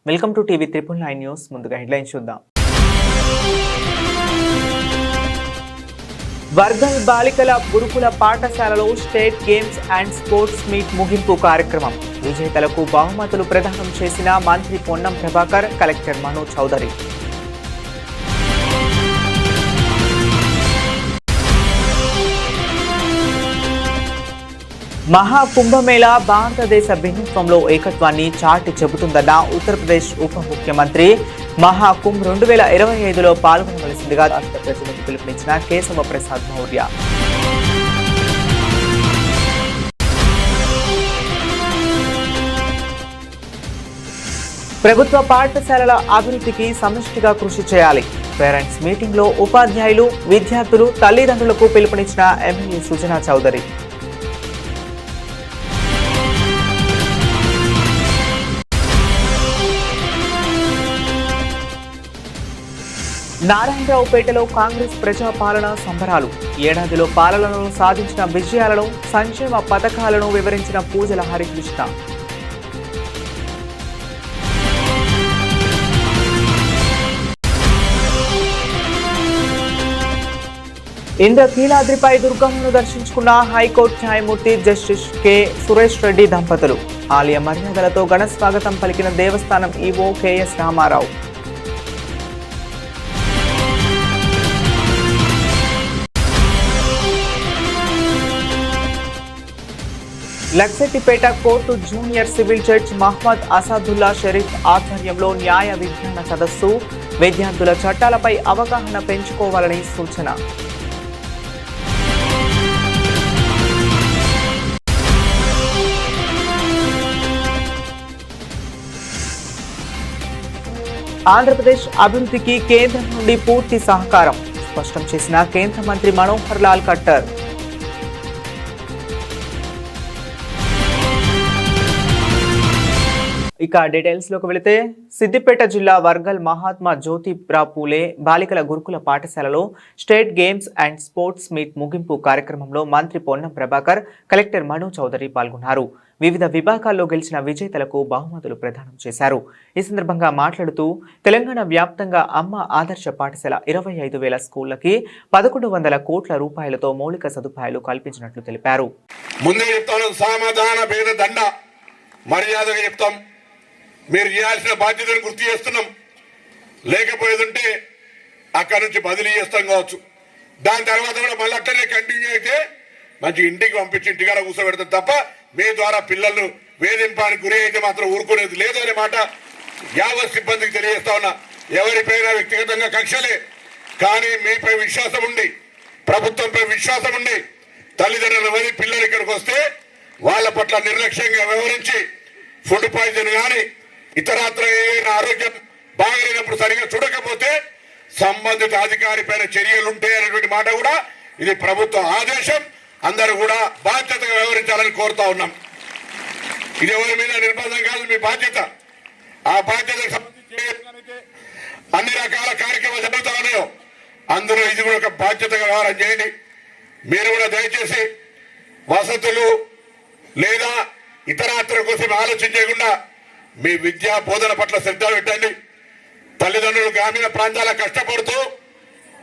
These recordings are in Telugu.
Welcome to TV 999 news. ముందుగా హెడ్లైన్స్ చూద్దాం. వర్గల్ బాలికల గురుకుల పాఠశాలలో state games and sports meet ముగింపు కార్యక్రమం. విజేతలకు బహుమతులు ప్రదానం చేసిన మంత్రి పొన్నం ప్రభాకర్, కలెక్టర్ మను చౌదరి. మహాకుంభమేళా భారతదేశ భిన్నత్వంలో ఏకత్వాన్ని చాటి చెబుతుందన్న ఉత్తరప్రదేశ్ ఉప ముఖ్యమంత్రి. మహాకుంభ్ 2025లో పాల్గొనవలసిందిగా రాష్ట్ర ప్రజలకు పిలుపునిచ్చిన కేశవ ప్రసాద్ మౌర్య. ప్రభుత్వ పాఠశాలల అభివృద్ధికి సమిష్టిగా కృషి చేయాలి. పేరెంట్స్ మీటింగ్ లో ఉపాధ్యాయులు, విద్యార్థులు, తల్లిదండ్రులకు పిలుపునిచ్చిన ఎమ్మెల్యే సుజనా చౌదరి. నారాయణరావుపేటలో కాంగ్రెస్ ప్రజాపాలన సంబరాలు. ఏడాదిలో పాలనలో సాధించిన విజయాలను, సంక్షేమ పథకాలను వివరించిన పూజల హరికృష్ణ. ఇంద్రకీలాద్రిపై దుర్గమ్మను దర్శించుకున్న హైకోర్టు న్యాయమూర్తి జస్టిస్ కె సురేష్ రెడ్డి దంపతులు. ఆలయ మర్యాదలతో ఘన స్వాగతం పలికిన దేవస్థానం EO KS Ramarao. Luxettipet court junior civil judge Mohammed Asadullah Sharif ఆధ్వర్యంలో న్యాయ విజ్ఞాన సదస్సు. విద్యార్థుల చట్టాలపై అవగాహన పెంచుకోవాలని సూచన. ఆంధ్రప్రదేశ్ అభివృద్ధికి కేంద్రం నుండి పూర్తి సహకారం స్పష్టం చేసిన కేంద్ర మంత్రి మనోహర్ లాల్ ఖట్టర్. ఇక డీటెయిల్స్ లోకి వెళితే, సిద్దిపేట జిల్లా వర్గల్ మహాత్మా జ్యోతిరావు పూలే బాలికల గురుకుల పాఠశాలలో state games and sports meet ముగింపు కార్యక్రమంలో మంత్రి పొన్నం ప్రభాకర్, కలెక్టర్ మను చౌదరి పాల్గొన్నారు. వివిధ విభాగాల్లో గెలిచిన విజేతలకు బహుమతులు ప్రదానం చేశారు. ఈ సందర్భంగా మాట్లాడుతూ, తెలంగాణ వ్యాప్తంగా అమ్మ ఆదర్శ పాఠశాల 25,000 స్కూళ్లకి 1,100 కోట్ల రూపాయలతో మౌలిక సదుపాయాలు కల్పించినట్లు తెలిపారు. మర్యాదగా చెప్తాం, మీరు చేయాల్సిన బాధ్యతను గుర్తు చేస్తున్నాం. లేకపోయేదంటే అక్కడ నుంచి బదిలీ చేస్తాం కావచ్చు. దాని తర్వాత కూడా మళ్ళీ అక్కడనే కంటిన్యూ అయితే మంచి ఇంటికి పంపించి ఇంటికాడ కూర్చోబెడతాం తప్ప మీ ద్వారా పిల్లలు వేధింపానికి గురి అయితే మాత్రం ఊరుకునేది లేదు అనే మాట యావత్ సిబ్బందికి తెలియజేస్తా ఉన్నా. ఎవరిపైనా వ్యక్తిగతంగా కక్షలే, కానీ మీపై విశ్వాసం ఉండి, ప్రభుత్వంపై విశ్వాసం ఉండి తల్లిదండ్రులు వదిలి పిల్లలు ఇక్కడికి వస్తే వాళ్ళ పట్ల నిర్లక్ష్యంగా వ్యవహరించి ఫుడ్ పాయిజన్ కానీ ఇతరత్ర ఆరోగ్యం బాగలేనప్పుడు సరిగా చూడకపోతే సంబంధిత అధికారి పైన చర్యలు ఉంటాయనేటువంటి మాట కూడా ఇది ప్రభుత్వ ఆదేశం. అందరూ కూడా బాధ్యతగా వ్యవహరించాలని కోరుతా ఉన్నాం. ఇది ఎవరి మీద నిర్బంధం కాదు, మీ బాధ్యత. ఆ బాధ్యతకు సంబంధించి అన్ని రకాల కార్యక్రమాలు జరుగుతా ఉన్నాయో అందులో ఇది కూడా ఒక బాధ్యతగా వ్యవహారం చేయండి. మీరు కూడా దయచేసి వసతులు లేదా ఇతరాత్ర కోసం ఆలోచన చేయకుండా మీ విద్యా బోధన పట్ల శ్రద్ధ పెట్టండి. తల్లిదండ్రులు గ్రామీణ ప్రాంతాల కష్టపడుతూ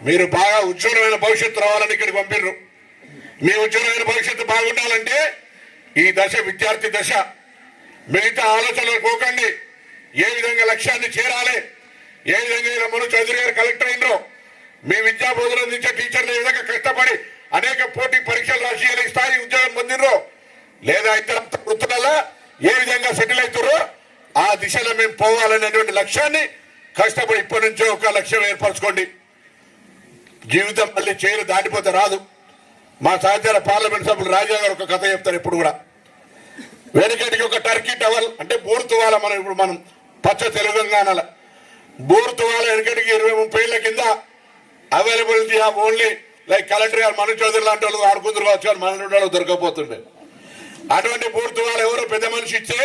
మీరు బాగా ఉజ్వలమైన భవిష్యత్తు రావాలని ఇక్కడికి పంపిర్రు. మీ ఉజ్వలమైన భవిష్యత్తు బాగుండాలంటే ఈ దశ విద్యార్థి దశ. మిగతా ఆలోచనలు పోకండి. ఏ విధంగా లక్ష్యాన్ని చేరాలి, ఏ విధంగా మను చౌదరి గారు కలెక్టర్ అయినరో, మీ విద్యా బోధన అందించే టీచర్లు ఏ విధంగా కష్టపడి అనేక పోటీ పరీక్షలు రాసి ఈ స్థాయి ఉద్యోగం పొందినరో, లేదా ఇతర వృత్తులలో ఏ విధంగా సెటిల్ అవుతారో ఆ దిశలో మేము పోవాలనేటువంటి లక్ష్యాన్ని కష్టపడి ఇప్పటి నుంచే ఒక లక్ష్యం ఏర్పరచుకోండి. జీవితం మళ్ళీ చేయలు దాటిపోతే రాదు. మా సహచర పార్లమెంట్ సభ్యులు రాజా గారు ఒక కథ చెప్తారు ఎప్పుడు కూడా. వెనకటికి ఒక టర్కీ టవల్ అంటే బూర్తువాల, మనం ఇప్పుడు మనం పచ్చ తెలంగాణల బూర్తువాల వెనకటికి 20-30 ఏళ్ల కింద availability of only like collector గారు మను చౌదరి లాంటి వాళ్ళు ఆడుకుందరు కావచ్చు, కానీ మన దొరకపోతుండే. అటువంటి బూర్తువాలు ఎవరో పెద్ద మనిషి ఇచ్చే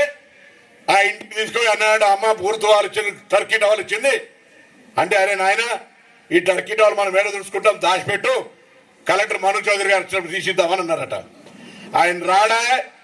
ఆ ఇంటికి తీసుకొని అన్నాడు, అమ్మ బూర్తువాలు ఇచ్చింది, టర్కీ టవల్ ఇచ్చింది అంటే, అరే నాయన ఈ టర్కీ టవల్ మనం మేడ చూసుకుంటాం, దాచిపెట్టు, కలెక్టర్ మను చౌదరి గారు తీసిద్దామని అన్నారట. ఆయన రాడా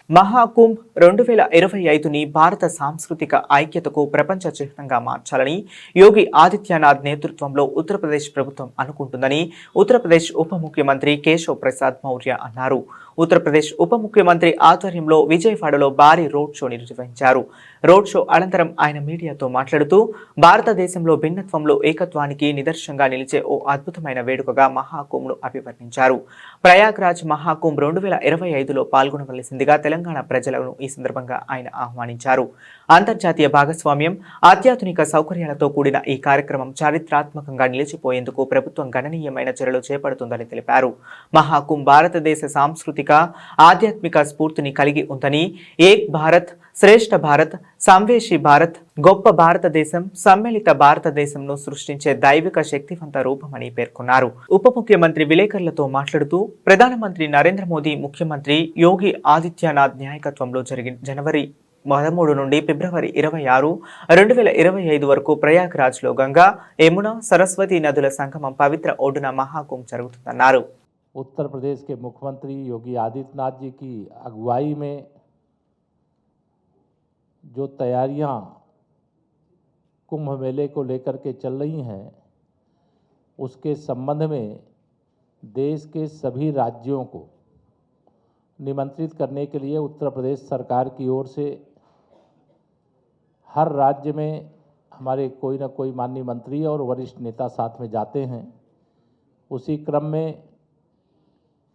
మహాకుంభ్ 2025ని భారత సాంస్కృతిక ఐక్యతకు ప్రపంచ చిహ్నంగా మార్చాలని యోగి ఆదిత్యనాథ్ నేతృత్వంలో ఉత్తరప్రదేశ్ ప్రభుత్వం అనుకుంటుందని ఉత్తరప్రదేశ్ ఉప ముఖ్యమంత్రి కేశవ్ ప్రసాద్ మౌర్య అన్నారు. ఉత్తరప్రదేశ్ ఉప ముఖ్యమంత్రి ఆధ్వర్యంలో విజయవాడలో భారీ రోడ్ షో నిర్వహించారు. రోడ్ షో అనంతరం ఆయన మీడియాతో మాట్లాడుతూ భారతదేశంలో భిన్నత్వంలో ఏకత్వానికి నిదర్శనంగా నిలిచే ఓ అద్భుతమైన వేడుకగా మహాకుంభ్ను అభివర్ణించారు. ప్రయాగ్రాజ్ మహాకుంభ్ 2025లో పాల్గొనవలసిందిగా తెలంగాణ ప్రజలను ఈ సందర్భంగా ఆయన ఆహ్వానించారు. అంతర్జాతీయ భాగస్వామ్యం, అత్యాధునిక సౌకర్యాలతో కూడిన ఈ కార్యక్రమం చారిత్రాత్మకంగా నిలిచిపోయేందుకు ప్రభుత్వం గణనీయమైన చర్యలు చేపడుతుందని తెలిపారు. మహాకుంభ్ భారతదేశ సాంస్కృతిక, ఆధ్యాత్మిక స్ఫూర్తిని కలిగి ఉందని, ఏక్ భారత్, శ్రేష్ఠ భారత్, సంవేశీ భారత్, గొప్ప భారతదేశం, సమ్మిళిత భారతదేశంను సృష్టించే దైవిక శక్తివంత రూపమని పేర్కొన్నారు. ఉప ముఖ్యమంత్రి విలేకరులతో మాట్లాడుతూ ప్రధానమంత్రి నరేంద్ర మోదీ, ముఖ్యమంత్రి యోగి ఆదిత్యనాథ్ నాయకత్వంలో జరిగిన జనవరి 13 నుండి ఫిబ్రవరి 26, 2025 వరకు ప్రయాగ్రాజ్లో గంగా, యమున, సరస్వతి నదుల సంగమం పవిత్ర ఒడ్డున మహాకుంభ్ జరుగుతుందన్నారు. उत्तर प्रदेश के मुख्यमंत्री योगी आदित्यनाथ जी की अगुवाई में जो तैयारियां कुंभ मेले को लेकर के चल रही हैं, उसके संबंध में देश के सभी राज्यों को निमंत्रित करने के लिए उत्तर प्रदेश सरकार की ओर से हर राज्य में हमारे कोई न कोई माननीय मंत्री और वरिष्ठ नेता साथ में जाते हैं। उसी क्रम में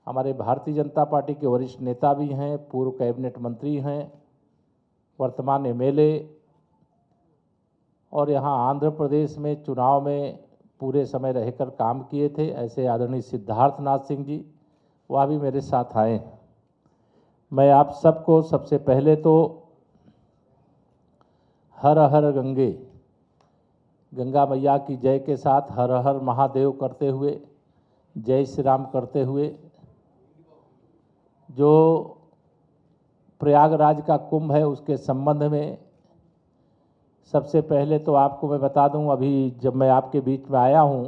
हमारे भारतीय जनता पार्टी के वरिष्ठ नेता भी हैं, पूर्व कैबिनेट मंत्री हैं, वर्तमान एमएलए, और यहाँ आंध्र प्रदेश में चुनाव में पूरे समय रहकर काम किए थे ऐसे आदरणीय सिद्धार्थनाथ सिंह जी, वह भी मेरे साथ आए हैं। मैं आप सबको सबसे पहले तो हर हर गंगे, गंगा मैया की जय के साथ हर हर महादेव करते हुए, जय श्री राम करते हुए, जो प्रयागराज का कुंभ है उसके संबंध में सबसे पहले तो आपको मैं बता दूं, अभी जब मैं आपके बीच में आया हूं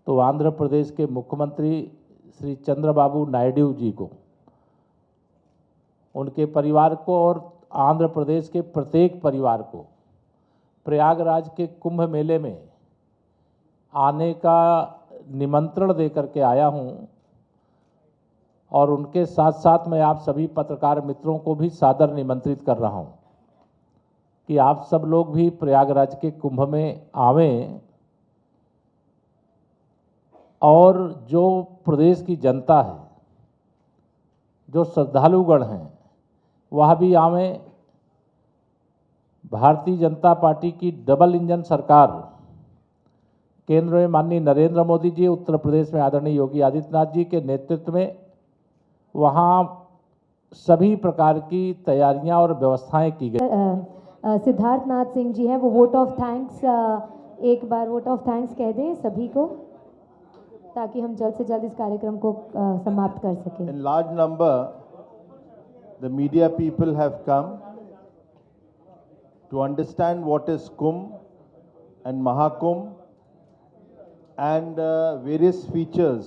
तो आंध्र प्रदेश के मुख्यमंत्री श्री चंद्रबाबू नायडू जी को, उनके परिवार को और आंध्र प्रदेश के प्रत्येक परिवार को प्रयागराज के कुंभ मेले में आने का निमंत्रण देकर के आया हूं, और उनके साथ साथ मैं आप सभी पत्रकार मित्रों को भी सादर निमंत्रित कर रहा हूं कि आप सब लोग भी प्रयागराज के कुंभ में आवें, और जो प्रदेश की जनता है, जो श्रद्धालुगण हैं, वह भी आवें। भारतीय जनता पार्टी की डबल इंजन सरकार केंद्र में माननीय नरेंद्र मोदी जी, उत्तर प्रदेश में आदरणीय योगी आदित्यनाथ जी के नेतृत्व में वहाँ सभी प्रकार की तैयारियां और व्यवस्थाएं की गई। सिद्धार्थनाथ सिंह जी हैं, वो वोट ऑफ थैंक्स, एक बार वोट ऑफ थैंक्स कह दें सभी को, ताकि हम जल्द से जल्द इस कार्यक्रम को समाप्त कर सकें। In large number, the media people have come to understand what is Kumbh and Mahakumbh, and various features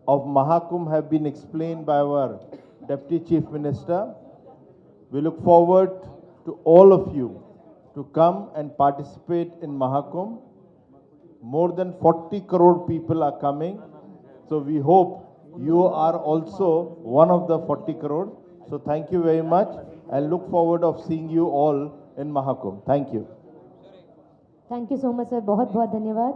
of Mahakumbh have been explained by our Deputy Chief Minister. We look forward to all of you to come and participate in Mahakumbh. More than 40 crore people are coming, so we hope you are also one of the 40 crore. So thank you very much and look forward of seeing you all in Mahakumbh. Thank you. Thank you so much sir, बहुत बहुत धन्यवाद।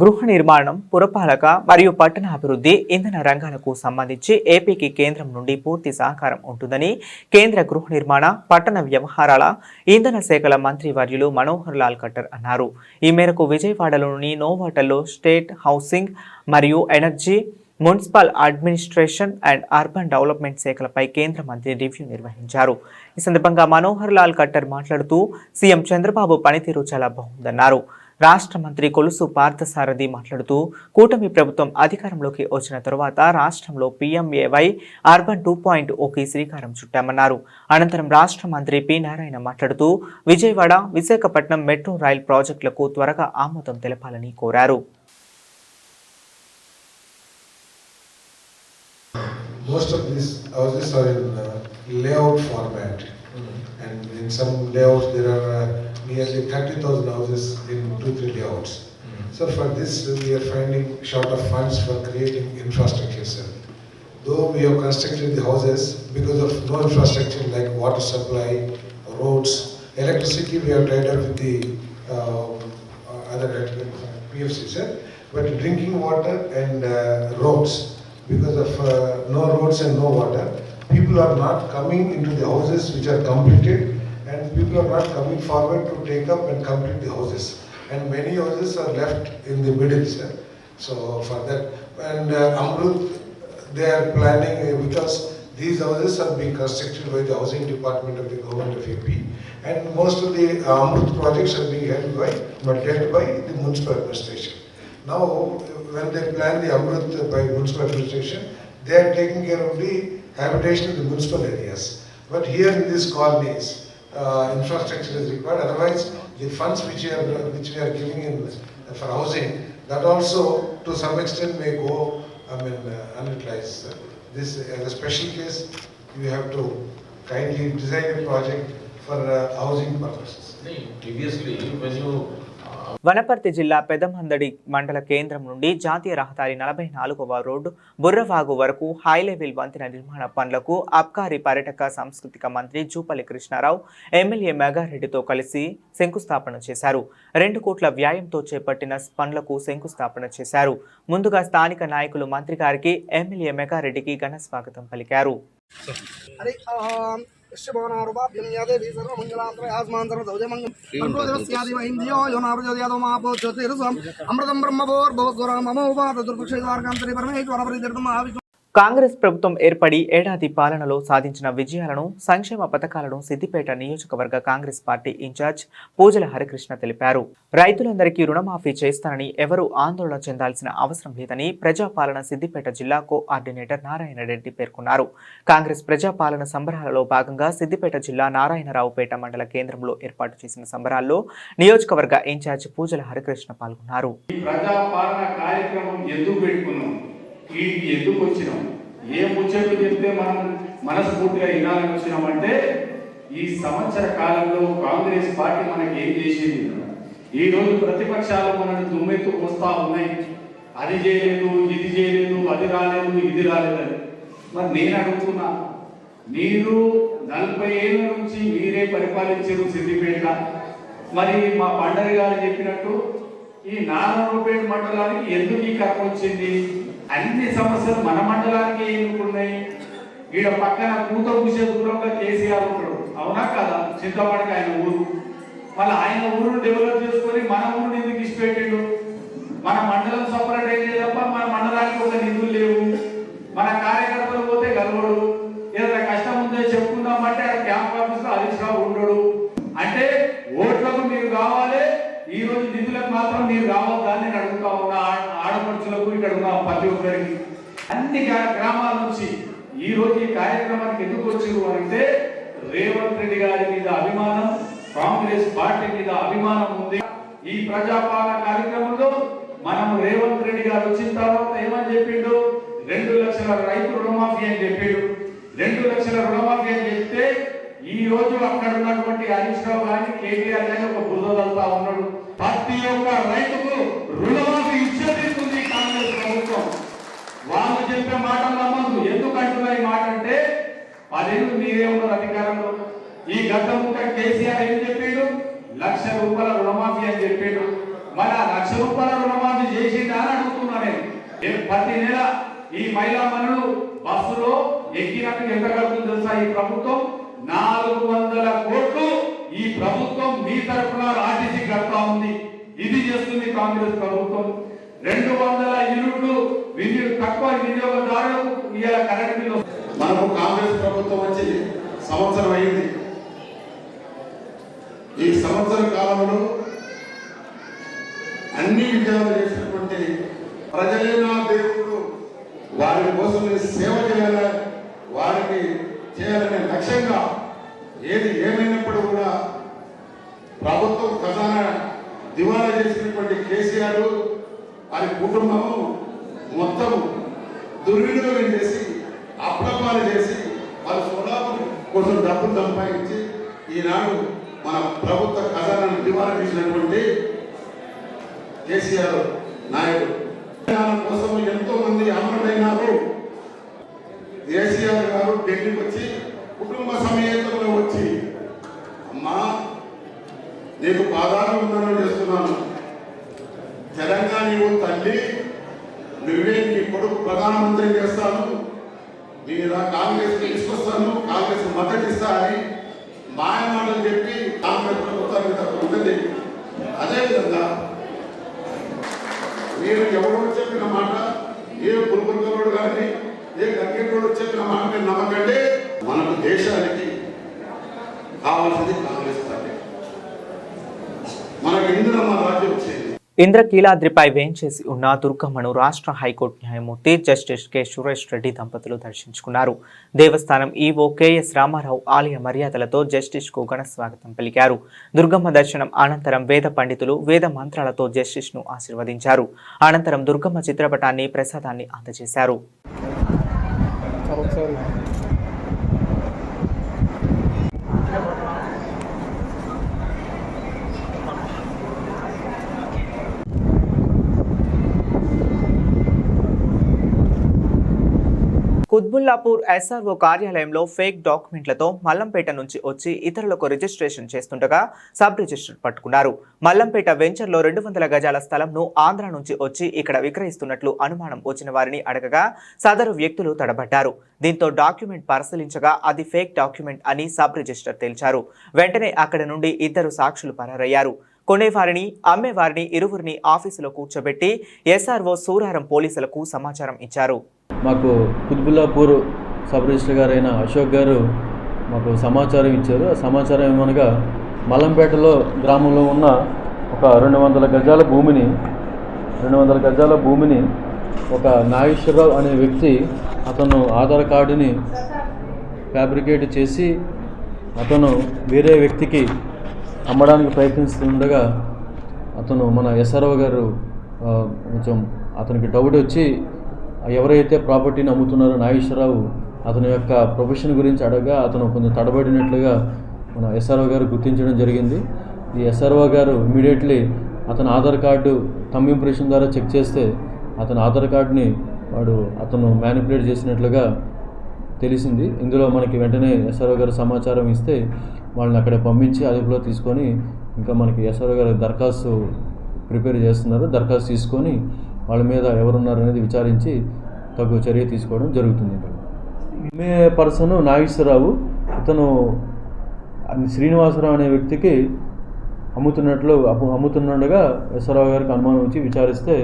గృహ నిర్మాణం, పురపాలక మరియు పట్టణాభివృద్ధి, ఇంధన రంగాలకు సంబంధించి ఏపీకి కేంద్రం నుండి పూర్తి సహకారం ఉంటుందని కేంద్ర గృహ నిర్మాణ, పట్టణ వ్యవహారాల, ఇంధన శాఖల మంత్రి వర్యులు మనోహర్ లాల్ ఖట్టర్ అన్నారు. ఈ మేరకు విజయవాడలోని నోవాటల్లో స్టేట్ హౌసింగ్ మరియు energy, municipal administration and urban development శాఖలపై కేంద్ర మంత్రి రివ్యూ నిర్వహించారు. ఈ సందర్భంగా మనోహర్ లాల్ ఖట్టర్ మాట్లాడుతూ సీఎం చంద్రబాబు పనితీరు చాలా బాగుందన్నారు. రాష్ట్ర మంత్రి కొలుసు పార్థసారథి మాట్లాడుతూ కూటమి ప్రభుత్వం అధికారంలోకి వచ్చిన తరువాత రాష్ట్రంలో PMAY అర్బన్ 2.0కి శ్రీకారం చుట్టామన్నారు. అనంతరం రాష్ట్ర మంత్రి పి నారాయణ మాట్లాడుతూ విజయవాడ, విశాఖపట్నం మెట్రో రైల్ ప్రాజెక్టులకు త్వరగా ఆమోదం తెలపాలని కోరారు. most of these houses are in layout format. And in some layouts there are nearly 30,000 houses in 2-3 layouts. So for this we are finding short of funds for creating infrastructure, sir. Though we have constructed the houses, because of no infrastructure like water supply, roads, electricity, we have tied up with the other PFC, sir. But drinking water and roads, because of no roads and no water, people are not coming into the houses which are completed, and people are not coming forward to take up and complete the houses. And many houses are left in the middle, sir. So for that, and Amrut, they are planning because these houses are being constructed by the housing department of the government of AP, and most of the Amrut projects are being held by the municipal administration. Now, when they plan the Amrut by municipal administration, they are taking care of the habitation in the municipal areas. But here in these colonies, infrastructure is required. Otherwise, the funds which we are giving in for housing, that also to some extent may go, unutilized. This as a special case, you have to kindly design a project for housing purposes. Previously, when you Wanaparthy జిల్లా పెదమందడి మండల కేంద్రం నుండి జాతీయ రహదారి 44వ రోడ్డు బుర్రవాగు వరకు హైలెవెల్ వంతెన నిర్మాణ పనులకు అబ్కారీ పర్యాటక సాంస్కృతిక మంత్రి జూపల్లి కృష్ణారావు ఎమ్మెల్యే మెగారెడ్డితో కలిసి శంకుస్థాపన చేశారు. 2 కోట్ల వ్యయంతో చేపట్టిన పనులకు శంకుస్థాపన చేశారు. ముందుగా స్థానిక నాయకులు మంత్రి గారికి ఎమ్మెల్యే మెగారెడ్డికి ఘన స్వాగతం పలికారు. यश्यभवनारूपाभ्यं या देवी सर्वमङ्गलान्तरे आस्मान् सर्वदौजमङ्गलम् अमृतं ब्रह्मभोर्भवस्वराममोपातदुर्भुक्षैद्वारकान्तरे परमेश्वरपरिदर्दम् కాంగ్రెస్ ప్రభుత్వం ఏర్పడి ఏడాది పాలనలో సాధించిన విజయాలను, సంక్షేమ పథకాలను సిద్దిపేట నియోజకవర్గ కాంగ్రెస్ పార్టీ ఇన్ఛార్జ్ పూజల హరికృష్ణ తెలిపారు. రైతులందరికీ రుణమాఫీ చేస్తానని ఎవరూ ఆందోళన చెందాల్సిన అవసరం లేదని ప్రజాపాలన సిద్దిపేట జిల్లా కోఆర్డినేటర్ నారాయణ రెడ్డి పేర్కొన్నారు. కాంగ్రెస్ ప్రజాపాలన సంబరాలలో భాగంగా సిద్దిపేట జిల్లా నారాయణరావుపేట మండల కేంద్రంలో ఏర్పాటు చేసిన సంబరాల్లో నియోజకవర్గ ఇన్ఛార్జ్ పూజల హరికృష్ణ పాల్గొన్నారు. వీటికి ఎందుకు వచ్చినాం, ఏ ముచ్చట్లు చెప్తే మనం మనస్ఫూర్తిగా వినాలని వచ్చినామంటే, ఈ సంవత్సర కాలంలో కాంగ్రెస్ పార్టీ మనకి ఏం చేసింది. ఈ రోజు ప్రతిపక్షాలు మనల్ని దుమ్మెత్తు వస్తా ఉన్నాయి, అది చేయలేదు, ఇది చేయలేదు, అది రాలేదు, ఇది రాలేదని. మరి నేను అడుగుతున్నా, మీరు 40 ఏళ్ళ నుంచి మీరే పరిపాలించారు సిద్దిపేట. మరి మా పండరి గారు చెప్పినట్టు ఈ నారాయణపేట మండలానికి ఎందుకు ఈ కర్మ వచ్చింది? అన్ని సమస్యలు మన మండలానికి ఎందుకున్నాయి? ఈడ పక్కన కూత పూసే దూరంగా కేసీఆర్ ఉంటాడు, అవునా కదా? చింతవాడికి ఆయన ఊరు, మళ్ళీ ఆయన ఊరును డెవలప్ చేసుకొని మన ఊరిని ఎందుకు ఇచ్చిపెట్టిండు? మన మండలం సపరేట్ అయితే తప్ప మన మండలానికి ఒక నిధులు లేవు. మన కార్యకర్తలు పోతే గలవడు, ఏదైనా కష్టం ఉందే చెప్పుకుందామంటే ఆ క్యాంప్ ఆఫీస్ లో హరీష్ రావు ఉండడు. అంటే ఓట్లకు మీరు కావాలి, ఈ రోజు నిధులకు మాత్రం మీరు కావద్దని నేను అడుగుతా ఉన్నా. ఆడపడుచులకు ఇక్కడ ఉన్న ప్రతి ఒక్కరికి అన్ని గ్రామాల నుంచి ఈ రోజు ఈ కార్యక్రమానికి ఎందుకు వచ్చారు అంటే, రేవంత్ రెడ్డి గారి మీద అభిమానం, కాంగ్రెస్ పార్టీ మీద అభిమానం ఉంది. ఈ ప్రజాపాలన కార్యక్రమంలో మనం రేవంత్ రెడ్డి గారు వచ్చిన తర్వాత ఏమని చెప్పిండు? 2 లక్షల రైతు రుణమాఫీ అని చెప్పిండు. 2 లక్షల రుణమాఫీ అని చెప్తే ఈ రోజు అక్కడ ఉన్నటువంటి హరీష్ రావు గారిని, కేటీఆర్ గారిని ఒక బురదలుతా ఉన్నాడు. ప్రతి ఒక్క రైతుకు రుణమాఫీ ఇచ్చేస్తుంది కాంగ్రెస్ ప్రభుత్వం. వాళ్ళు చెప్పే మాటలు నమ్మద్దు. ఎందుకు అంటున్నా ఈ మాట అంటే, 10 ఏళ్ళు మీరే ఉన్నారు అధికారంలో. ఈ గత ముఖ్య కేసీఆర్ ఏం చెప్పాడు? 1 లక్ష రూపాయల రుణమాఫీ అని చెప్పాడు. మరి ఆ 1 లక్ష రూపాయల రుణమాఫీ చేసిందా అని అడుగుతున్నా నేను. ప్రతి నెల ఈ మహిళా మనులు బస్సులో ఎక్కినట్టు ఎంత కడుతుంది తెలుసా? ఈ ప్రభుత్వం 400 కోట్లు ఈ ప్రభుత్వం మీ తరఫున ఆర్టీసీ కడతా ఉంది. ఇది చేస్తుంది కాంగ్రెస్ ప్రభుత్వం. 200 యూనిట్లు తక్కువ వినియోగదారులకు ఇవాళ కరెంట్ బిల్లు. మనకు కాంగ్రెస్ ప్రభుత్వం వచ్చి సంవత్సరం అయింది. ఈ సంవత్సర కాలంలో అన్ని విజయాలు చేసినటువంటి ప్రజలే నా దేవుడు, వారి కోసం సేవ చేయాలి, వారికి చేయాలనే లక్ష్యంగా ఏది ఏమైనప్పుడు కూడా ప్రభుత్వం ఖజానా దివాలా చేసినటువంటి కేసీఆర్ వారి కుటుంబం మొత్తం దుర్వినియోగం చేసి అప్రమాలు చేసి వాళ్ళ స్వలాభం కోసం డబ్బులు సంపాదించి ఈనాడు మన ప్రభుత్వ ఖజానాను దివాలా తీసినటువంటి కేసీఆర్ నాయకుడు కోసం ఎంతో మంది అమరులైనారు. కేసీఆర్ గారు ఢిల్లీకి వచ్చి కుటుంబ సమేతంలో వచ్చి అమ్మా నీకు పాదాలు వందనం చేస్తున్నాను, తెలంగాణ యువ తల్లి, నువ్వే నీ కొడుకు ప్రధానమంత్రి చేస్తాను, మీరు కాంగ్రెస్ తీసుకొస్తాను, కాంగ్రెస్ మద్దతు ఇస్తా అని మాయమాటలు చెప్పి కాంగ్రెస్ ప్రభుత్వానికి ఉంటుంది. అదేవిధంగా మీరు ఎవరో చెప్పిన మాట, ఏ పుల్పుల్గరుడు కానీ ఏ గంగేటోడు చెప్పిన మాట మీరు నమ్మకండి. మనకు దేశానికి కావాల్సింది కాంగ్రెస్ పార్టీ. మనకు ఇందిరమ్మ రాజ్యం వచ్చింది. ఇంద్రకీలాద్రిపై వేంచేసి ఉన్న దుర్గమ్మను రాష్ట్ర హైకోర్టు న్యాయమూర్తి జస్టిస్ కె సురేష్ రెడ్డి దంపతులు దర్శించుకున్నారు. దేవస్థానం ఈవో కెఎస్ రామారావు ఆలయ మర్యాదలతో జస్టిస్ కు ఘన స్వాగతం పలికారు. దుర్గమ్మ దర్శనం అనంతరం వేద పండితులు వేద మంత్రాలతో జస్టిస్ ను ఆశీర్వదించారు. అనంతరం దుర్గమ్మ చిత్రపటాన్ని ప్రసాదాన్ని అందజేశారు. కుత్బుల్లాపూర్ ఎస్ఆర్ఓ కార్యాలయంలో ఫేక్ డాక్యుమెంట్లతో మల్లంపేట నుంచి వచ్చి ఇతరులకు రిజిస్ట్రేషన్ చేస్తుండగా సబ్ రిజిస్టర్ పట్టుకున్నారు. మల్లంపేట వెంచర్లో 200 గజాల స్థలంను ఆంధ్ర నుంచి వచ్చి ఇక్కడ విక్రయిస్తున్నట్లు అనుమానం వచ్చిన వారిని అడగగా సదరు వ్యక్తులు తడబడ్డారు. దీంతో డాక్యుమెంట్ పరిశీలించగా అది ఫేక్ డాక్యుమెంట్ అని సబ్ రిజిస్టర్ తేల్చారు. వెంటనే అక్కడి నుండి 2 సాక్షులు పరారయ్యారు. కొనేవారిని అమ్మేవారిని ఇరువురిని ఆఫీసులో కూర్చోబెట్టి ఎస్ఆర్ఓ సూరారం పోలీసులకు సమాచారం ఇచ్చారు. మాకు కుత్బుల్లాపూర్ సబ్ రిజిస్టర్ గారైన అశోక్ గారు మాకు సమాచారం ఇచ్చారు. ఆ సమాచారం ఏమనగా మల్లంపేటలో గ్రామంలో ఉన్న ఒక 200 గజాల భూమిని ఒక నాగేశ్వరరావు అనే వ్యక్తి అతను ఆధార్ కార్డుని ఫ్యాబ్రికేట్ చేసి అతను వేరే వ్యక్తికి అమ్మడానికి ప్రయత్నిస్తుండగా అతను మన ఎస్ఆర్ఓ గారు కొంచెం అతనికి డౌట్ వచ్చి ఎవరైతే ప్రాపర్టీని అమ్ముతున్నారో నాగేశ్వరరావు అతని యొక్క ప్రొఫెషన్ గురించి అడగగా అతను కొంచెం తడబడినట్లుగా మన ఎస్ఆర్ఓ గారు గుర్తించడం జరిగింది. ఈ ఎస్ఆర్ఓ గారు ఇమీడియట్లీ అతని ఆధార్ కార్డు థంబ్ ఇంప్రెషన్ ద్వారా చెక్ చేస్తే అతని ఆధార్ కార్డుని అతను మ్యానిపులేట్ చేసినట్లుగా తెలిసింది. ఇందులో మనకి వెంటనే ఎస్ఆర్ఓ గారు సమాచారం ఇస్తే వాళ్ళని అక్కడ పంపించి అదుపులో తీసుకొని ఇంకా మనకి ఎస్ఆర్ఓ గారు దరఖాస్తు ప్రిపేర్ చేస్తున్నారు. దరఖాస్తు తీసుకొని వాళ్ళ మీద ఎవరున్నారు అనేది విచారించి తగు చర్య తీసుకోవడం జరుగుతుంది. మే పర్సన్ నాగేశ్వరరావు ఇతను శ్రీనివాసరావు అనే వ్యక్తికి అమ్ముతుండగా ఎస్ఆర్ఓ గారికి అనుమానం వచ్చి విచారిస్తే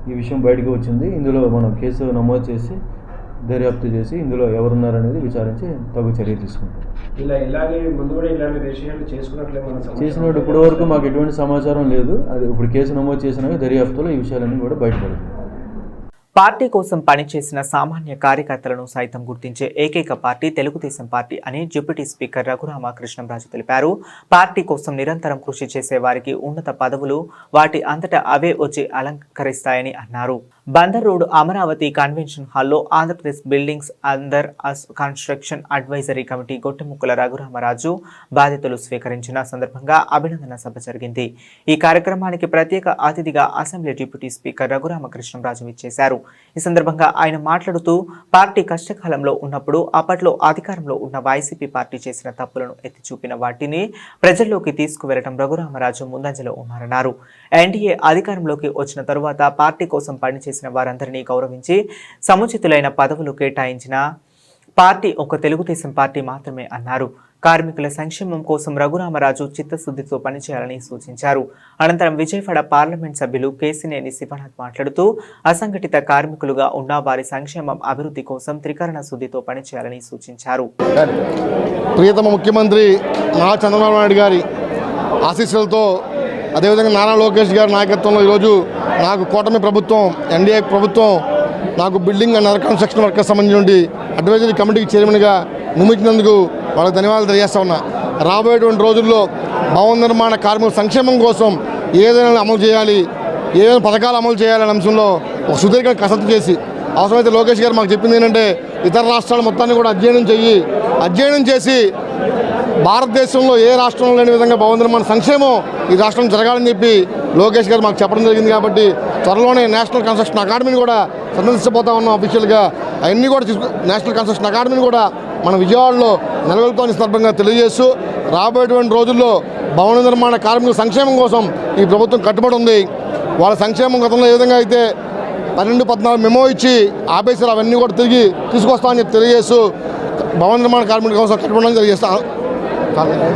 ఈ విషయం బయటకు వచ్చింది. ఇందులో మనం కేసు నమోదు చేసి దర్యాప్తు చేసి ఇందులో ఎవరున్నారనేది విచారించి తగు చర్య తీసుకుంటాం. చేసినట్టు ఇప్పటి వరకు మాకు ఎటువంటి సమాచారం లేదు. అది ఇప్పుడు కేసు నమోదు చేసినాక దర్యాప్తులో ఈ విషయాలన్నీ కూడా బయటపడుతుంది. పార్టీ కోసం పనిచేసిన సామాన్య కార్యకర్తలను సైతం గుర్తించే ఏకైక పార్టీ తెలుగుదేశం పార్టీ అని డిప్యూటీ స్పీకర్ రఘురామకృష్ణంరాజు తెలిపారు. పార్టీ కోసం నిరంతరం కృషి చేసే వారికి ఉన్నత పదవులు వాటి అంతటా అవే వచ్చి అలంకరిస్తాయని అన్నారు. బందర్ రోడ్ అమరావతి కన్వెన్షన్ హాల్లో Andhra Pradesh buildings under construction advisory committee Gottemukkala Raghuramaraju బాధ్యతలు స్వీకరించిన సందర్భంగా అభినందన సభ జరిగింది. ఈ కార్యక్రమానికి ప్రత్యేక అతిథిగా అసెంబ్లీ డిప్యూటీ స్పీకర్ రఘురామకృష్ణంరాజు ఇచ్చేశారు. ఈ సందర్భంగా ఆయన మాట్లాడుతూ పార్టీ కష్టకాలంలో ఉన్నప్పుడు అప్పట్లో అధికారంలో ఉన్న వైసీపీ పార్టీ చేసిన తప్పులను ఎత్తి చూపిన వాటిని ప్రజల్లోకి తీసుకువెళ్లడం రఘురామరాజు ముందంజలో ఉన్నారన్నారు. ఎన్డీఏ అధికారంలోకి వచ్చిన తరువాత పార్టీ కోసం పనిచేసిన వారందరినీ గౌరవించి సముచితులైన పదవులు కేటాయించిన పార్టీ ఒక తెలుగుదేశం పార్టీ మాత్రమే అన్నారు. కార్మికుల సంక్షేమం కోసం రఘురామరాజు చిత్తశుద్ధితో పనిచేయాలని సూచించారు. అనంతరం విజయవాడ పార్లమెంట్ సభ్యులు కేసినేని శివనాథ్ మాట్లాడుతూ అసంఘటిత కార్మికులుగా ఉన్న వారి సంక్షేమం అభివృద్ధి కోసం త్రికరణ శుద్ధితో పనిచేయాలని సూచించారు. ప్రియతమ ముఖ్యమంత్రి నారా చంద్రబాబు నాయుడు గారి ఆశీస్సులతో అదేవిధంగా నారా లోకేష్ గారి నాయకత్వంలో ఈరోజు నాకు కూటమి ప్రభుత్వం ఎన్డీఏ ప్రభుత్వం నాకు building and other construction workers సంబంధించి అడ్వైజరీ కమిటీకి చైర్మన్గా నియమించినందుకు వాళ్ళకి ధన్యవాదాలు తెలియజేస్తా ఉన్నా. రాబోయేటువంటి రోజుల్లో భవన నిర్మాణ కార్మికుల సంక్షేమం కోసం ఏదైనా అమలు చేయాలి, ఏదైనా పథకాలు అమలు చేయాలనే అంశంలో ఒక సుదీర్ఘ కసరత్తు చేసి అవసరమైతే లోకేష్ గారు మాకు చెప్పింది ఏంటంటే ఇతర రాష్ట్రాల మొత్తాన్ని కూడా అధ్యయనం చేసి భారతదేశంలో ఏ రాష్ట్రంలో లేని విధంగా భవన నిర్మాణ సంక్షేమం ఈ రాష్ట్రం జరగాలని చెప్పి లోకేష్ గారు మాకు చెప్పడం జరిగింది. కాబట్టి త్వరలోనే నేషనల్ కన్స్ట్రక్షన్ అకాడమీని కూడా సందర్శించబోతా ఉన్నాం అఫీషియల్గా. అవన్నీ కూడా నేషనల్ కన్స్ట్రక్షన్ అకాడమీని కూడా మన విజయవాడలో నెలకొల్పుతున్న సందర్భంగా తెలియజేస్తూ రాబోయేటువంటి రోజుల్లో భవన నిర్మాణ కార్మికుల సంక్షేమం కోసం ఈ ప్రభుత్వం కట్టుబడి ఉంది. వాళ్ళ సంక్షేమం గతంలో ఏ విధంగా అయితే 12-14 మెమో ఇచ్చి ఆపేసారు అవన్నీ కూడా తిరిగి తీసుకొస్తామని చెప్పి తెలియజేస్తూ భవన నిర్మాణ కార్మికుల కోసం కట్టుబడి తెలియజేస్తాను.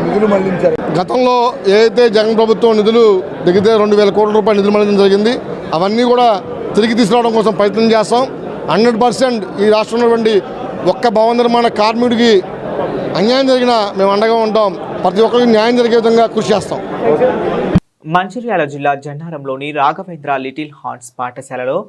నిధులు మళ్లించారు. గతంలో ఏదైతే జగన్ ప్రభుత్వం నిధులు దగ్గర 2,000 కోట్ల రూపాయలు నిధులు మళ్లించడం జరిగింది, అవన్నీ కూడా తిరిగి తీసుకురావడం కోసం ప్రయత్నం చేస్తాం. 100% ఈ రాష్ట్రంలో ఉన్నటువంటి ఒక్క భవన నిర్మాణ కార్మికుడికి అన్యాయం జరిగినా మేము అండగా ఉంటాం. ప్రతి ఒక్కరికి న్యాయం జరిగే విధంగా కృషి చేస్తాం. మంచిర్యాల జిల్లా జన్నారంలోని రాఘవేంద్ర లిటిల్ హార్ట్స్ పాఠశాలలో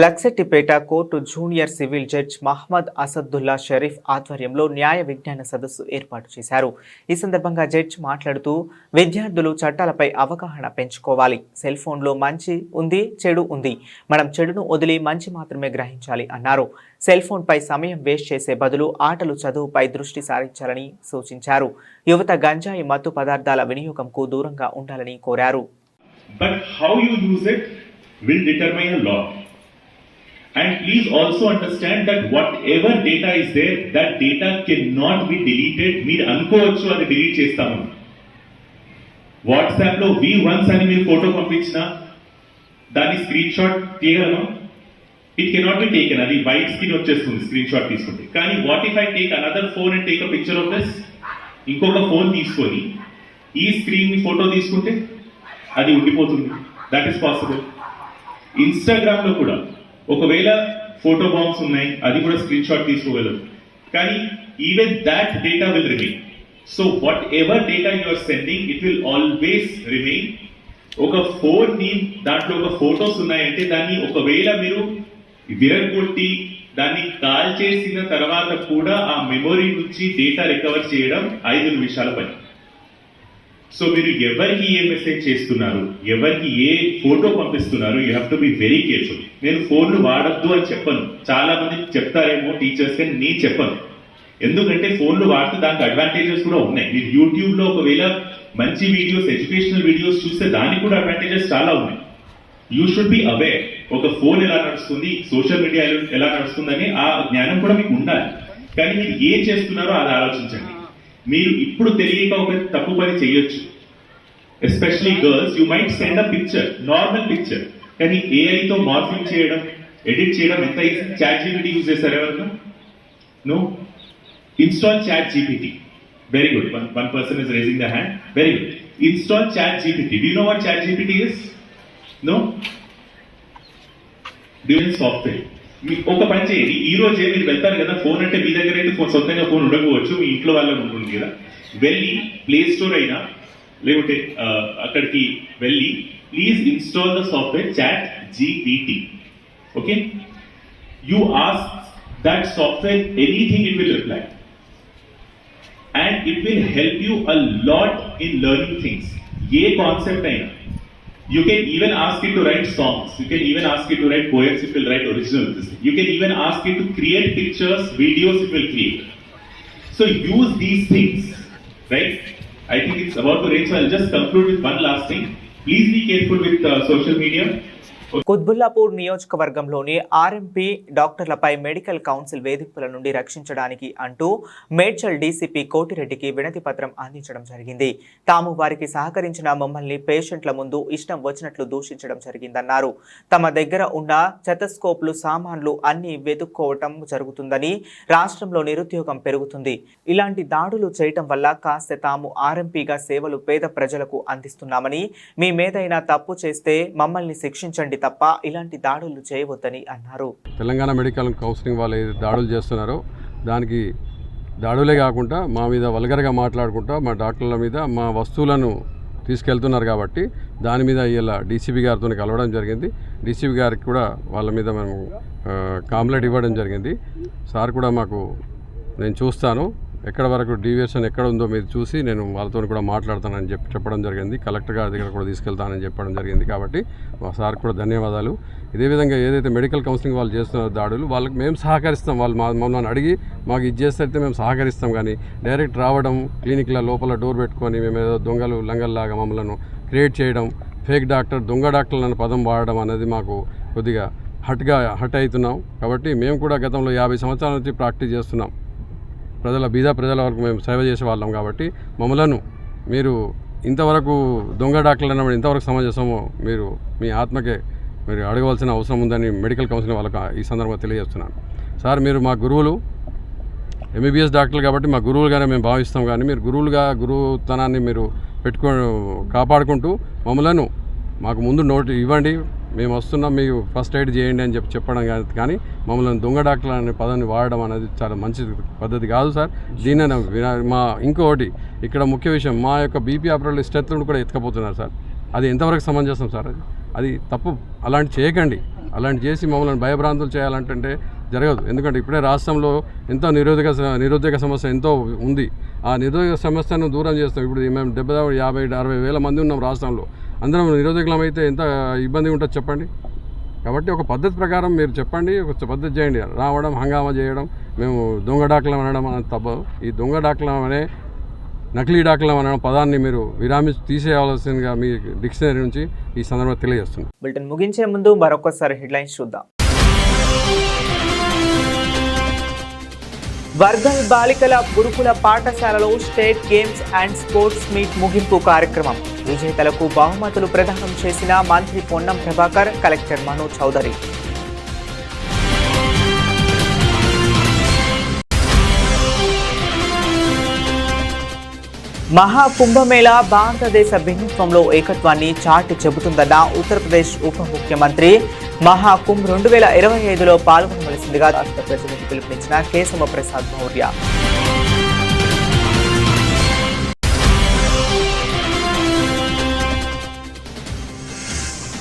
Luxettipet court junior civil judge Mohammed Asadullah Sharif ఆధ్వర్యంలో న్యాయ విజ్ఞాన సదస్సు ఏర్పాటు చేశారు. ఈ సందర్భంగా జడ్జ్ మాట్లాడుతూ విద్యార్థులు చట్టాలపై అవగాహన పెంచుకోవాలి. సెల్ ఫోన్లో మంచి ఉంది, చెడు ఉంది. మనం చెడును వదిలి మంచి మాత్రమే గ్రహించాలి అన్నారు. సెల్ ఫోన్పై సమయం వేస్ట్ చేసే బదులు ఆటలు చదువుపై దృష్టి సారించాలని సూచించారు. యువత గంజాయి మత్తు పదార్థాల వినియోగంకు దూరంగా ఉండాలని కోరారు. But how you use it will determine a lot. And please also understand that whatever data is there, that data cannot be deleted. మీరు అనుకోవచ్చు అది డిలీట్ చేస్తాము. వాట్సాప్ లో V1 అని మీరు ఫోటో పంపించినా దాన్ని స్క్రీన్ షాట్ తీయగలమా? It cannot be taken. అది వైట్ స్క్రీన్ వచ్చేస్తుంది స్క్రీన్ షాట్ తీసుకుంటే. కానీ what if I take another phone and take a picture of this, ఇంకొక ఫోన్ తీసుకొని ఈ స్క్రీన్ ని ఫోటో తీసుకుంటే అది ఉండిపోతుంది. That is possible. ఇన్స్టాగ్రామ్ లో కూడా ఒకవేళ ఫోటో బాంబ్స్ ఉన్నాయి, అది కూడా స్క్రీన్ షాట్ తీసుకోగలరు. కానీ even that data will remain. So whatever data you are sending, it will always remain. ఒక ఫోన్ ని దాంట్లో ఒక ఫోటోస్ ఉన్నాయంటే దాన్ని ఒకవేళ మీరు విరగొట్టి దాన్ని కాల్ చేసిన తర్వాత కూడా ఆ మెమొరీ నుంచి డేటా రికవర్ చేయడం 5 నిమిషాల పని. సో మీరు ఎవరికి ఏ మెసేజ్ చేస్తున్నారు, ఎవరికి ఏ ఫోటో పంపిస్తున్నారు, you have to be very careful. నేను ఫోన్లు వాడద్దు అని చెప్పను. చాలా మంది చెప్తారేమో టీచర్స్, కానీ నేను చెప్పను. ఎందుకంటే ఫోన్లు వాడితే దానికి అడ్వాంటేజెస్ కూడా ఉన్నాయి. మీరు యూట్యూబ్ లో ఒకవేళ మంచి వీడియోస్, ఎడ్యుకేషనల్ వీడియోస్ చూస్తే దానికి కూడా అడ్వాంటేజెస్ చాలా ఉన్నాయి. You should be aware. ఒక ఫోన్ ఎలా నడుస్తుంది, సోషల్ మీడియా ఎలా నడుస్తుందని ఆ జ్ఞానం కూడా మీకు ఉండాలి. కానీ మీరు ఏం చేస్తున్నారో అది ఆలోచించండి. మీరు ఇప్పుడు తెలియక ఒక తప్పు పని చేయొచ్చు. Especially girls, you might send a picture, normal picture, కానీ ఏఐతో మార్ఫింగ్ చేయడం, ఎడిట్ చేయడం ఎంత ఈజీ. చాట్ జీపీటీ యూజ్ చేస్తారు ఎవరైనా? No. Install ChatGPT. Very good. One person is raising the hand. Very good. Install ChatGPT. Do you know what ChatGPT is? No. During software. ఒక పని చేయండి, ఈ రోజే మీరు వెళ్తారు కదా, ఫోన్ అంటే మీ దగ్గర అయితే సొంతంగా ఫోన్ ఉండకపోవచ్చు, మీ ఇంట్లో వాళ్ళకి ఉంటుంది కదా. వెళ్ళి ప్లే స్టోర్ అయినా లేకుంటే అక్కడికి వెళ్ళి please install the software ChatGPT. Okay, you ask that software anything, it will reply and it will help you a lot in learning things. ఏ కాన్సెప్ట్ అయినా. You can even ask it to write songs. You can even ask it to write poems. It will write original. You can even ask it to create pictures, videos. It will create. So use these things, right? I think it's about to rain, so I'll just conclude with one last thing. Please be careful with social media. Quthbullapur నియోజకవర్గంలోని ఆర్ఎంపీ డాక్టర్లపై మెడికల్ కౌన్సిల్ వేధింపుల నుండి రక్షించడానికి అంటూ మేడ్చల్ డీసీపీ కోటిరెడ్డికి వినతి పత్రం అందించడం జరిగింది. తాము వారికి సహకరించిన మమ్మల్ని పేషెంట్ల ముందు ఇష్టం వచ్చినట్లు దూషించడం జరిగిందన్నారు. తమ దగ్గర ఉన్న స్టెతస్కోప్లు, సామాన్లు అన్ని వెతుక్కోవటం జరుగుతుందని, రాష్ట్రంలో నిరుద్యోగం పెరుగుతుంది. ఇలాంటి దాడులు చేయటం వల్ల కాస్త తాము ఆర్ఎంపీగా సేవలు పేద ప్రజలకు అందిస్తున్నామని, మీ మీదైనా తప్పు చేస్తే మమ్మల్ని శిక్షించండి తప్ప ఇలాంటి దాడులు చేయవద్దని అన్నారు. తెలంగాణ మెడికల్ కౌన్సిలింగ్ వాళ్ళు ఏది దాడులు చేస్తున్నారో దానికి దాడులే కాకుండా మా మీద వల్గర్గా మాట్లాడుకుంటా మా డాక్టర్ల మీద మా వస్తువులను తీసుకెళ్తున్నారు. కాబట్టి దాని మీద ఇలా డీసీపీ గారితో కలవడం జరిగింది. డీసీపీ గారికి కూడా వాళ్ళ మీద మేము కంప్లైంట్ ఇవ్వడం జరిగింది. సార్ కూడా మాకు నేను చూస్తాను, ఎక్కడ వరకు డీవియేషన్ ఎక్కడ ఉందో మీరు చూసి నేను వాళ్ళతో కూడా మాట్లాడతానని చెప్పడం జరిగింది. కలెక్టర్ గారి దగ్గర కూడా తీసుకెళ్తానని చెప్పడం జరిగింది. కాబట్టి మా సార్ కూడా ధన్యవాదాలు. ఇదే విధంగా ఏదైతే మెడికల్ కౌన్సిలింగ్ వాళ్ళు చేస్తున్నారో దాడులు, వాళ్ళకి మేము సహకరిస్తాం. వాళ్ళు మమ్మల్ని అడిగి మాకు ఇది చేస్తే మేము సహకరిస్తాం. కానీ డైరెక్ట్ రావడం, క్లినిక్ల లోపల డోర్ పెట్టుకొని మేము ఏదో దొంగలు లంగల్లాగా మమ్మల్ని క్రియేట్ చేయడం, ఫేక్ డాక్టర్, దొంగ డాక్టర్లు అనే పదం వాడడం అనేది మాకు కొద్దిగా హట్ అవుతున్నాం. కాబట్టి మేము కూడా గతంలో 50 సంవత్సరాల నుంచి ప్రాక్టీస్ చేస్తున్నాం. బీద ప్రజల వరకు మేము సేవ చేసే వాళ్ళం. కాబట్టి మమ్మలను మీరు ఇంతవరకు దొంగ డాక్టర్లు అన్నప్పుడు ఇంతవరకు సమాజమో మీరు మీ ఆత్మకే మీరు అడగవలసిన అవసరం ఉందని మెడికల్ కౌన్సిలింగ్ వాళ్ళకి ఈ సందర్భంగా తెలియజేస్తున్నాను. సార్, మీరు మా గురువులు, ఎంబీబీఎస్ డాక్టర్లు కాబట్టి మా గురువులుగానే మేము భావిస్తాం. కానీ మీరు గురువుతనాన్ని మీరు కాపాడుకుంటూ మమ్మలను మాకు ముందు నోటు ఇవ్వండి, మేము వస్తున్నాం, మీకు ఫస్ట్ ఎయిడ్ చేయండి అని చెప్పడం కానీ మమ్మల్ని దొంగ డాక్టర్ అనే పదాన్ని వాడడం అనేది చాలా మంచి పద్ధతి కాదు సార్. దీన్ని మా ఇంకొకటి ఇక్కడ ముఖ్య విషయం, మా యొక్క బీపీ ఆపరేటర్లు స్టెత్లను కూడా ఎత్తుకపోతున్నారు సార్. అది ఎంతవరకు సమంజసం సార్? అది తప్పు. అలాంటి చేయకండి. అలాంటి చేసి మమ్మల్ని భయభ్రాంతులు చేయాలంటే జరగదు. ఎందుకంటే ఇప్పుడే రాష్ట్రంలో ఎంతో నిరుద్యోగ సమస్య ఎంతో ఉంది. ఆ నిరుద్యోగ సమస్యను దూరం చేస్తాం. ఇప్పుడు మేము 50-60 వేల మంది ఉన్నాం రాష్ట్రంలో. అందరం నిరుద్యోగులం అయితే ఎంత ఇబ్బంది ఉంటుందో చెప్పండి. కాబట్టి ఒక పద్ధతి ప్రకారం మీరు చెప్పండి, ఒక పద్ధతి చేయండి. రావడం, హంగామా చేయడం, మేము దొంగ డాక్టర్లు అనడం అనేది తప్ప. ఈ దొంగ డాక్టర్లు అనే, నకిలీ డాక్టర్లు అనడం పదాన్ని మీరు తీసేయవలసిందిగా మీ డిక్షనరీ నుంచి ఈ సందర్భంగా తెలియజేస్తున్నాను. బులెటిన్ ముగించే ముందు మరొకసారి హెడ్లైన్స్ చూద్దాం. వర్గల్ బాలికల గురుకుల పాఠశాలలో state games and sports meet ముగింపు కార్యక్రమం. విజేతలకు బహుమతులు ప్రదానం చేసిన మంత్రి పొన్నం ప్రభాకర్, కలెక్టర్ మనోజ్ చౌదరి. మహాకుంభమేళా భారతదేశ భిన్నత్వంలో ఏకత్వాన్ని చాటి చెబుతుందన్న ఉత్తరప్రదేశ్ ఉప ముఖ్యమంత్రి. మహాకుంభ్ 2025లో పాల్గొనవలసిందిగా రాష్ట్ర ప్రజలకు పిలుపునిచ్చిన కేశవ ప్రసాద్ మౌర్య.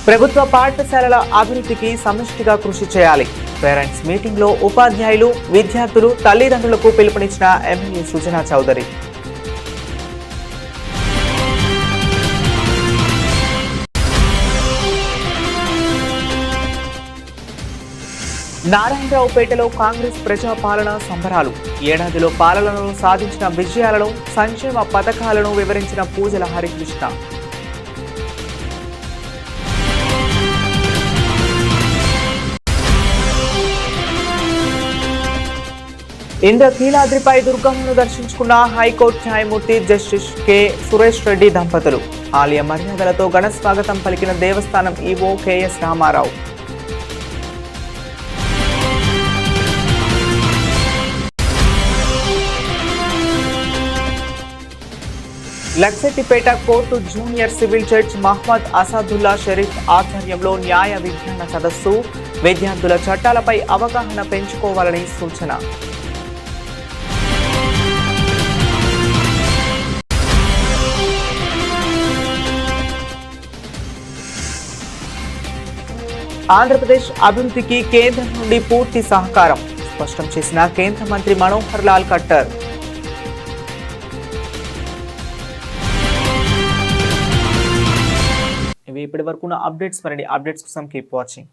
ప్రభుత్వ పాఠశాలల అభివృద్ధికి సమిష్టిగా కృషి చేయాలి. పేరెంట్స్ మీటింగ్లో ఉపాధ్యాయులు, విద్యార్థులు, తల్లిదండ్రులకు పిలుపునిచ్చిన ఎమ్మెల్యే సుజనా చౌదరి. నారాయణరావుపేటలో కాంగ్రెస్ ప్రజాపాలన సంబరాలు. ఏడాదిలో పాలనలో సాధించిన విజయాలను, సంక్షేమ పథకాలను వివరించిన పూజల హరికృష్ణ. ఇంద్రకీలాద్రిపై దుర్గమ్మను దర్శించుకున్న హైకోర్టు న్యాయమూర్తి జస్టిస్ కె సురేష్ రెడ్డి దంపతులు. ఆలయ మర్యాదలతో ఘన స్వాగతం పలికిన దేవస్థానం EO KS Ramarao. Luxettipet court junior civil judge Mohammed Asadullah Sharif ఆధ్వర్యంలో న్యాయ విజ్ఞాన సదస్సు. విద్యార్థుల చట్టాలపై అవగాహన పెంచుకోవాలని సూచన. ఆంధ్రప్రదేశ్ అభివృద్ధికి కేంద్రం నుండి పూర్తి సహకారం స్పష్టం చేసిన కేంద్ర మంత్రి మనోహర్ లాల్ ఖట్టర్. ఇవి ఇప్పటి వరకు అప్డేట్స్. మరిన్ని అప్డేట్స్ కోసం కీప్ వాచింగ్.